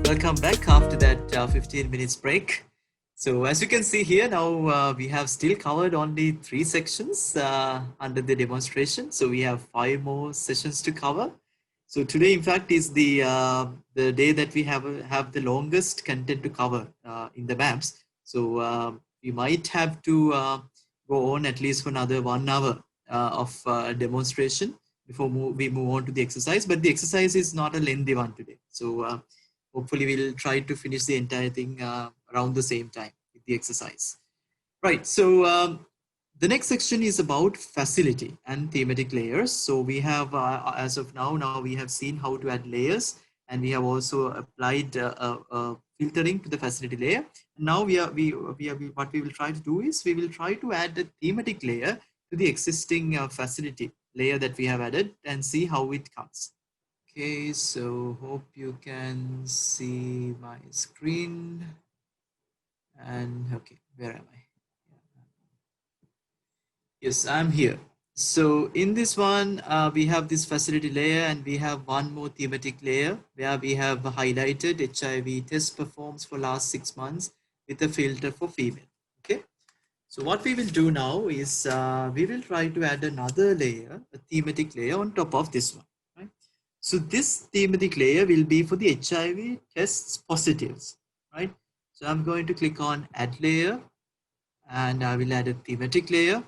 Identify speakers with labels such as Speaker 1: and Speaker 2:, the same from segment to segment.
Speaker 1: Welcome back after that 15 minutes break. So as you can see here now, we have still covered only 3 sections under the demonstration. So we have 5 more sessions to cover. So today, in fact, is the day that we have the longest content to cover in the maps. So we might have to go on at least for another 1 hour of demonstration before we move on to the exercise. But the exercise is not a lengthy one today. So hopefully we'll try to finish the entire thing around the same time with the exercise. Right, so the next section is about facility and thematic layers. So we have, as of now we have seen how to add layers, and we have also applied filtering to the facility layer. Now what we will try to do is we will try to add a thematic layer to the existing facility layer that we have added and see how it comes. Okay, so hope you can see my screen. And okay, where am I? Yes, I'm here. So in this one, we have this facility layer, and we have one more thematic layer where we have highlighted HIV test performs for last 6 months with a filter for female. Okay. So what we will do now is we will try to add another layer, a thematic layer on top of this one. Right? So this thematic layer will be for the HIV tests positives. Right? So I'm going to click on add layer, and I will add a thematic layer.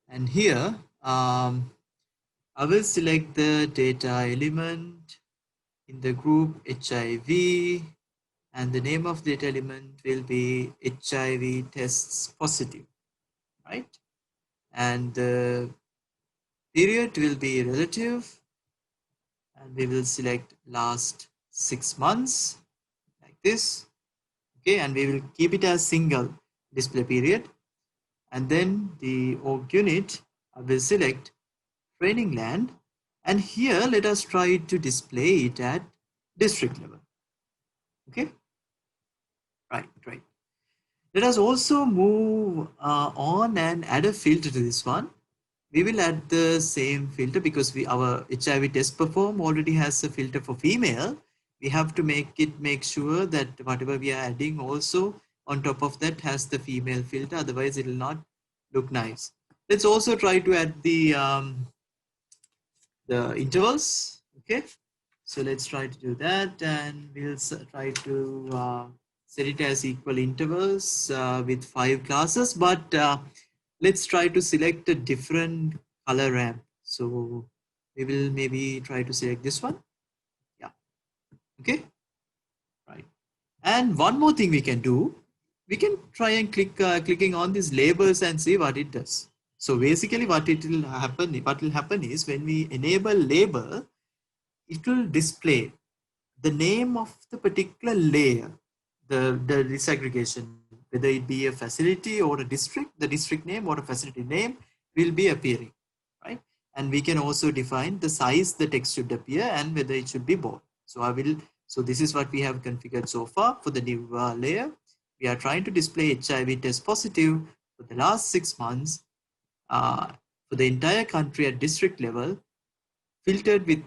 Speaker 1: And here I will select the data element in the group HIV, and the name of data element will be HIV tests positive, right? And the period will be relative, and we will select last 6 months like this. Okay, and we will keep it as single display period. And then the org unit, I will select training land, and here let us try to display it at district level. Okay, right. Let us also move on and add a filter to this one. We will add the same filter because our HIV test perform already has a filter for female. We have to make sure that whatever we are adding also on top of that has the female filter, otherwise it will not look nice. Let's also try to add the intervals. Okay, so let's try to do that, and we'll try to set it as equal intervals with 5 classes, but let's try to select a different color ramp. So we will maybe try to select this one. Yeah. Okay, right. And one more thing we can do, we can try and clicking on these labels and see what it does. So basically what will happen is when we enable label, it will display the name of the particular layer, the disaggregation, whether it be a facility or a district, the district name or a facility name will be appearing, right? And we can also define the size the text should appear and whether it should be bold. So this is what we have configured so far for the new layer. We are trying to display HIV test positive for the last 6 months for the entire country at district level, filtered with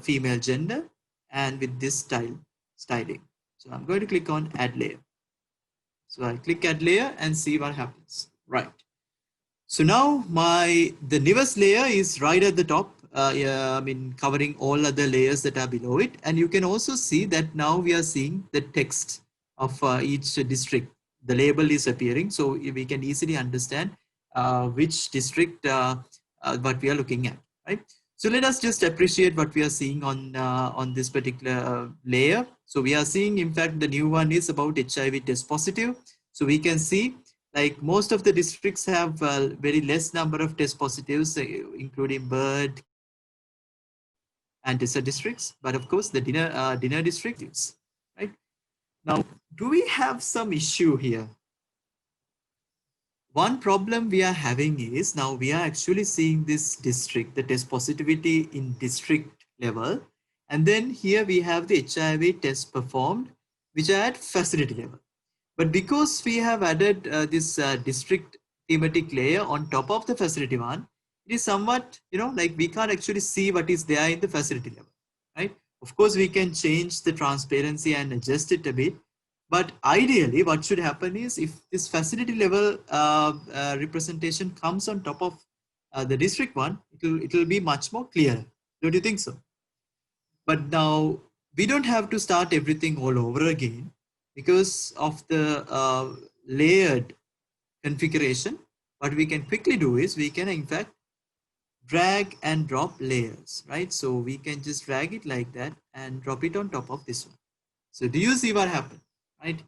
Speaker 1: female gender and with this styling. So I'm going to click on add layer. So I click add layer and see what happens. Right. So now the newest layer is right at the top. Yeah, I mean covering all other layers that are below it, and you can also see that now we are seeing the text of each district. The label is appearing, so we can easily understand which district what we are looking at, right? So let us just appreciate what we are seeing on this particular layer. So we are seeing, in fact, the new one is about HIV test positive. So we can see like most of the districts have very less number of test positives, including Bird, and desert districts. But of course, the dinner district is, right? Now, do we have some issue here? One problem we are having is now we are actually seeing this district, the test positivity in district level. And then here we have the HIV test performed, which are at facility level. But because we have added this district thematic layer on top of the facility one, it is somewhat, like we can't actually see what is there in the facility level, right? Of course, we can change the transparency and adjust it a bit. But ideally, what should happen is if this facility level representation comes on top of the district one, it will be much more clear. Don't you think so? But now we don't have to start everything all over again because of the layered configuration. What we can quickly do is we can in fact drag and drop layers, right? So we can just drag it like that and drop it on top of this one. So do you see what happened, right?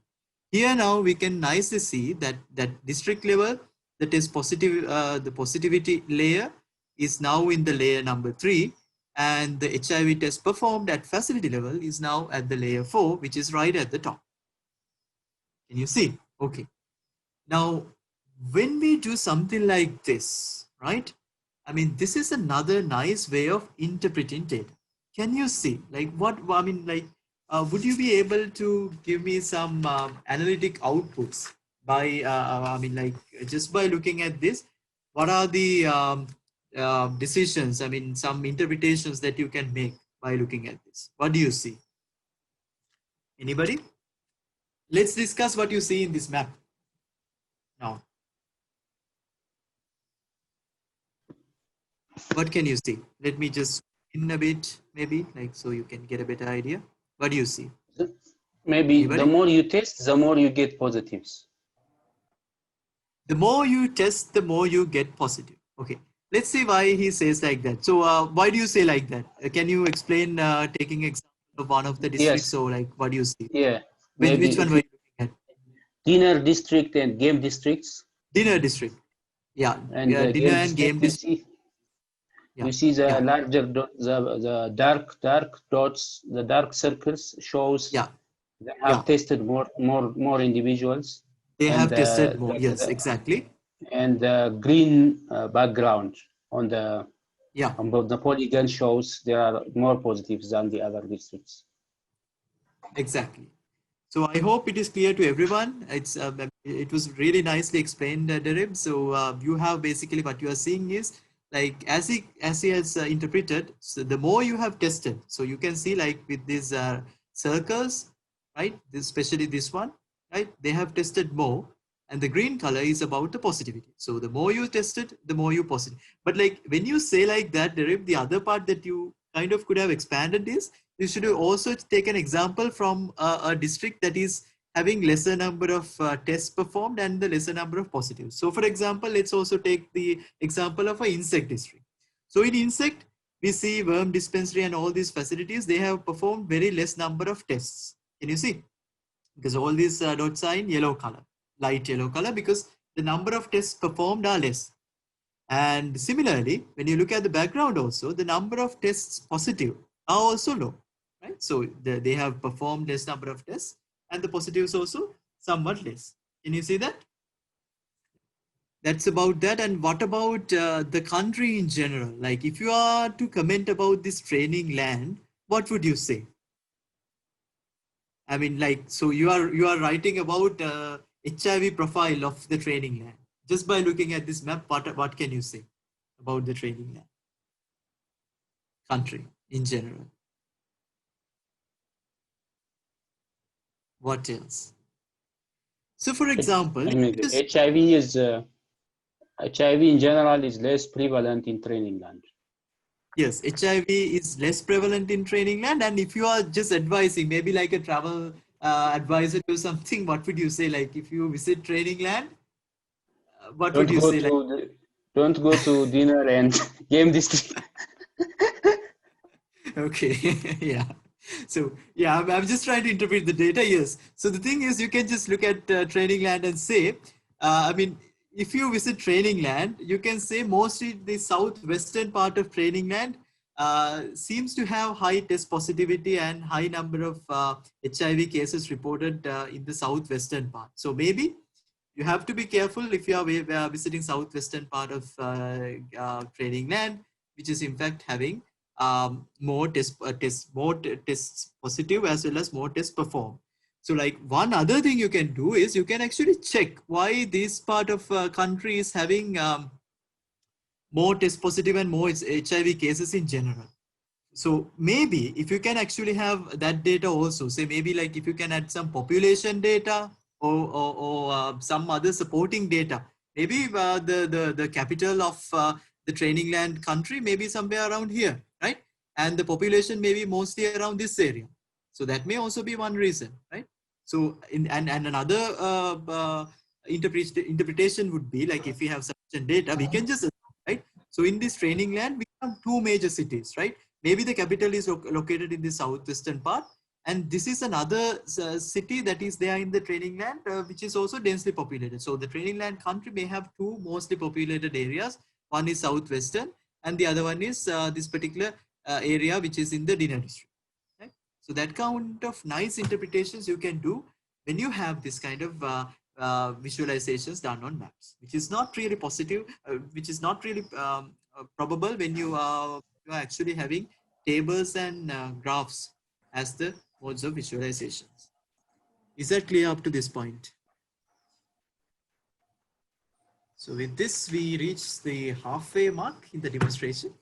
Speaker 1: Here now we can nicely see that district level, that is positive, the positivity layer is now in the layer number 3, and the HIV test performed at facility level is now at the layer 4, which is right at the top. Can you see? Okay. Now, when we do something like this, right? I mean, this is another nice way of interpreting data. Can you see, like what, I mean, like, would you be able to give me some analytic outputs by, I mean, like just by looking at this, what are the decisions, I mean, some interpretations that you can make by looking at this? What do you see? Anybody? Let's discuss what you see in this map now. What can you see? Let me just in a bit, maybe, like, so you can get a better idea. What do you see?
Speaker 2: Maybe
Speaker 1: Anybody?
Speaker 2: the more you test, the more you get positives.
Speaker 1: The more you test, the more you get positive. Okay, let's see why he says like that. So why do you say like that? Can you explain, taking example of one of the districts?
Speaker 2: Yes.
Speaker 1: So like, what do you see?
Speaker 2: Yeah.
Speaker 1: Which
Speaker 2: Maybe
Speaker 1: one
Speaker 2: if
Speaker 1: were
Speaker 2: you
Speaker 1: you looking at?
Speaker 2: dinner district and game districts.
Speaker 1: Dinner district. Yeah,
Speaker 2: And
Speaker 1: dinner
Speaker 2: game
Speaker 1: and game
Speaker 2: district,
Speaker 1: district.
Speaker 2: you see the
Speaker 1: Yeah.
Speaker 2: larger the dark dots, the dark circles shows
Speaker 1: Yeah.
Speaker 2: they have tested more individuals.
Speaker 1: They
Speaker 2: And
Speaker 1: have tested more. Yes, exactly.
Speaker 2: and the green background on the
Speaker 1: on
Speaker 2: the polygon shows there are more positives than the other districts.
Speaker 1: Exactly. So I hope it is clear to everyone. It was really nicely explained, Derib. So you have basically what you are seeing is like as he has interpreted. So the more you have tested, so you can see like with these circles, right? Especially this one, right? They have tested more, and the green color is about the positivity. So the more you tested, the more you positive. But like when you say like that, Derib, the other part that you kind of could have expanded is you should also take an example from a district that is having lesser number of tests performed and the lesser number of positives. So for example, let's also take the example of an insect district. So in insect, we see worm dispensary and all these facilities, they have performed very less number of tests. Can you see? Because all these dots are in yellow color, light yellow color, because the number of tests performed are less. And similarly, when you look at the background also, the number of tests positive are also low, right? So they have performed less number of tests and the positives also somewhat less. Can you see that? That's about that. And what about the country in general? Like if you are to comment about this training land, what would you say? I mean, like, so you are writing about HIV profile of the training land. Just by looking at this map, what can you say about the training land? Country in general. What else? So for example,
Speaker 2: HIV in general is less prevalent in training land.
Speaker 1: Yes, HIV is less prevalent in training land. And if you are just advising, maybe like a travel advisor or something, what would you say? Like if you visit training land, what would you say?
Speaker 2: Don't go to dinner and game district.
Speaker 1: Okay, yeah. So yeah, I'm just trying to interpret the data. Yes. So the thing is, you can just look at training land and say, I mean, if you visit training land, you can say mostly the southwestern part of training land seems to have high test positivity and high number of HIV cases reported in the southwestern part. So maybe you have to be careful if you are visiting southwestern part of training land, which is in fact having more tests positive as well as more tests performed. So like one other thing you can do is you can actually check why this part of country is having more test positive and more HIV cases in general. So maybe if you can actually have that data also, say maybe like if you can add some population data or some other supporting data, maybe the capital of the training land country may be somewhere around here, right? And the population may be mostly around this area. So that may also be one reason, right? So and another interpretation would be like if we have sufficient data, we can just, right? So in this training land, we have two major cities, right? Maybe the capital is located in the southwestern part, and this is another city that is there in the training land, which is also densely populated. So the training land country may have two mostly populated areas. One is southwestern, and the other one is this particular area which is in the dinner district. Right? So that kind of nice interpretations you can do when you have this kind of visualizations done on maps, which is not really positive, which is not really probable when you are actually having tables and graphs as the modes of visualizations. Is that clear up to this point? So with this, we reach the halfway mark in the demonstration.